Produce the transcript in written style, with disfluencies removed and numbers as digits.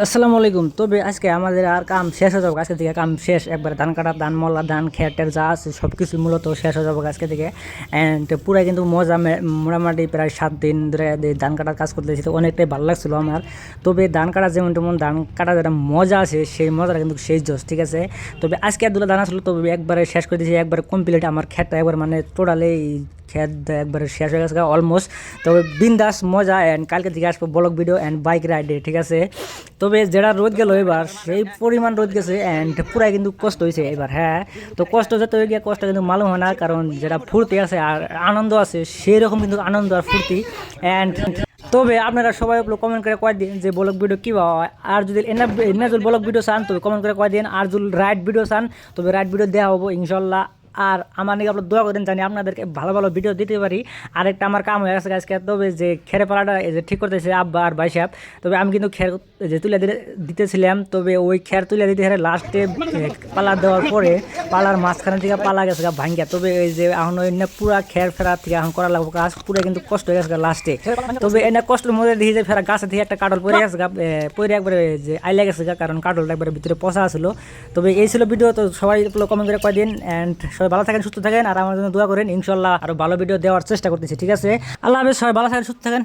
আসসালামু আলাইকুম। তবে আজকে আমাদের আর কাম শেষ হয়ে যাবে, আজকে থেকে কাম শেষ একবারে। ধান কাটা, ধান মলা, ধান খেটের যা আছে সব কিছু মূলত শেষ হয়ে যাবে আজকে থেকে। অ্যান্ড পুরাই কিন্তু মজা, মোটামুটি প্রায় 7 দিন ধরে এই ধান কাটার কাজ করতেছি, তো অনেকটাই ভালো লাগছিলো আমার। তবে ধান কাটা যেমন তেমন ধান কাটা যেটা মজা আছে সেই মজাটা কিন্তু সেই জোস, ঠিক আছে। তবে আজকে এতগুলো ধান আসলো, তবে একবারে শেষ করে দিয়েছি, একবারে কমপ্লিট আমার খেতটা একবার, মানে টোটালি খেত একবারে শেষ হয়ে গেছে অলমোস্ট। তবে বিন্দাস মজা। অ্যান্ড কালকে থেকে আসবো ব্লগ ভিডিও অ্যান্ড বাইক রাইডে, ঠিক আছে। তবে যেটা রোদ গেল এবার সেই পরিমাণ রোদ গেছে, অ্যান্ড পুরাই কিন্তু কষ্ট হয়েছে এবার। হ্যাঁ, তো কষ্ট যেতে হয়ে গিয়ে কষ্ট কিন্তু মালুম হয় না, কারণ যেটা ফুর্তি আছে আর আনন্দ আছে সেই রকম কিন্তু আনন্দ আর ফুর্তি। অ্যান্ড তবে আপনারা সবাই কমেন্ট করে কয়ে দিন যে ব্লগ ভিডিও কী হয়, আর যদি এনা যদি ব্লগ ভিডিও চান তবে কমেন্ট করে কয়ে দিন, আর যদি রাইড ভিডিও চান তবে রাইড ভিডিও দেওয়া হবো ইনশাল্লাহ। আর আমার নাকি আপনার দোয়া করেন, জানি আপনাদেরকে ভালো ভালো ভিডিও দিতে পারি। আরেকটা আমার কাম হয়ে গেছে আজকে, তবে যে খেরে পালাটা এই যে ঠিক করতেছে আব্বা আর ভাই সাহেব। তবে আমি কিন্তু খের যে তুলে দিতেছিলাম, তবে ওই খের তুলে দিতে হেরে লাস্টে পালা দেওয়ার পরে পালার মাঝখানে থেকে পালা গেছে ভাঙ্গিয়া। তবে এই যে এখন ওই পুরা খের ফেরা থেকে এখন করা লাগবে কাজ, পুরো কিন্তু কষ্ট হয়ে গেছে লাস্টে। তবে এনে কষ্টের মধ্যে দেখি যে ফেরা গাছে থেকে একটা কাটল পরে গেছে, পরে একবারে যে আইলা গেছে, কারণ কাটলটা একবারে ভিতরে পচা আসলো। তবে এই ছিল ভিডিও, তো সবাই কমেন্ট করে কয়েকদিন। অ্যান্ড সবাই ভালো থাকেন, সুস্থ থাকেন, আর আমার জন্য দোয়া করেন। ইনশাল্লাহ আরো ভালো ভিডিও দেওয়ার চেষ্টা করতেছি, ঠিক আছে। আল্লাহ হাফেজ, সবাই ভালো থাকেন, সুস্থ থাকেন।